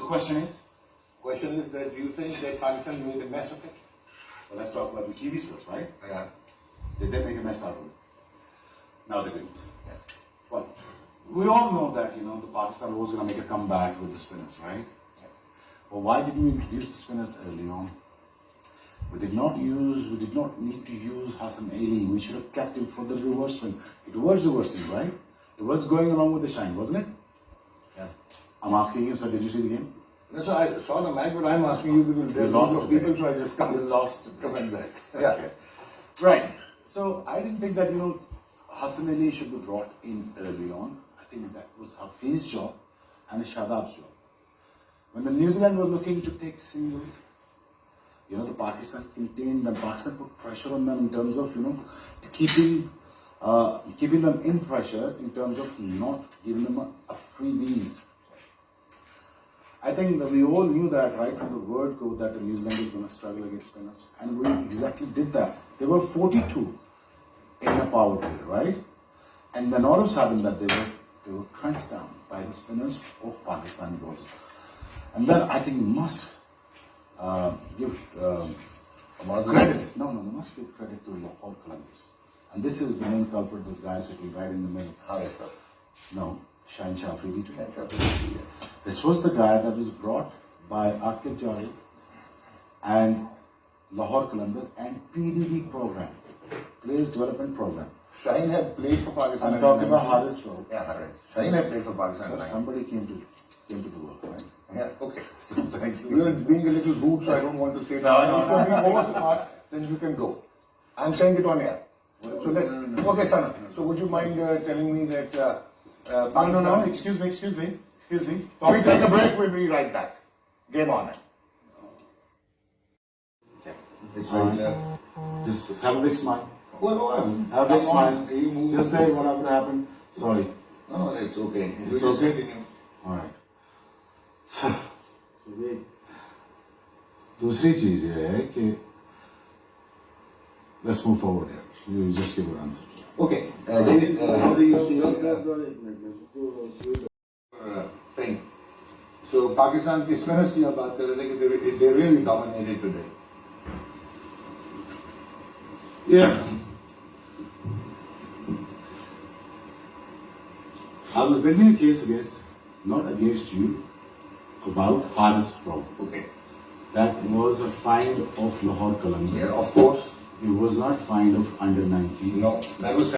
The question is? Question is that you think that Pakistan made a mess of it? Well, let's talk about the Kiwis first, right? Yeah. Did they make a mess out of it? No, they didn't. Yeah. Well, we all know that, the Pakistan was going to make a comeback with the spinners, right? Yeah. Well, why didn't we introduce the spinners early on? We did not need to use Hassan Ali. We should have kept him for the reverse swing. It was reversing, right? It was going along with the shine, wasn't it? Yeah. I'm asking you, sir, did you see the game? No, so I saw the match, but I'm asking you because there are lots of people, so I just You lost. comment back. Yeah. Okay. Right. So I didn't think that, Hassan Ali should be brought in early on. I think that was Hafiz's job and Shadab's job. When the New Zealand were looking to take singles, the Pakistan contained them. Pakistan put pressure on them in terms of, keeping them in pressure in terms of not giving them a freebies. I think that we all knew that right from the word go that the New Zealand is going to struggle against spinners, and we exactly did that. They were 42 in a power play, right? And then all of a sudden that they were crunched down by the spinners of Pakistani bowlers. And then I think we must give credit. No, we must give credit to Lahore Columbus. And this is the main culprit, this guy sitting right in the middle. No, Shaheen Shah Afridi. This was the guy that was brought by Aqil Javed and Lahore Columbus and PDB program, Players Development Program. Shaheen had played for Pakistan. I'm talking about Haris Rauf. Yeah, right. Shaheen had played for Pakistan. So somebody came to the work, right? Yeah, okay. So thank you. You are being a little rude, so I don't want to say that. No. If you're being over smart, then you can go. I'm saying it on air. So let's. Okay, Sana. So would you mind telling me that? Pakistan, No. Excuse me. We take a break. We'll be right back. Game on. It's right there. Just have a big smile. Well, Have a big smile. You Just say whatever happened. Sorry. No, it's okay. It's okay? All right. So, दूसरी चीज ये है कि let's move forward here. You just give your answer. Okay. David, how do you see thing? So Pakistan की spinners की आप बात कर रहे थे कि they really dominated today. Yeah. I was building a case not against you, about Haris Rauf. Okay. That was a find of Lahore Columbus. Yeah, of course. It was not find of under 19. No, that was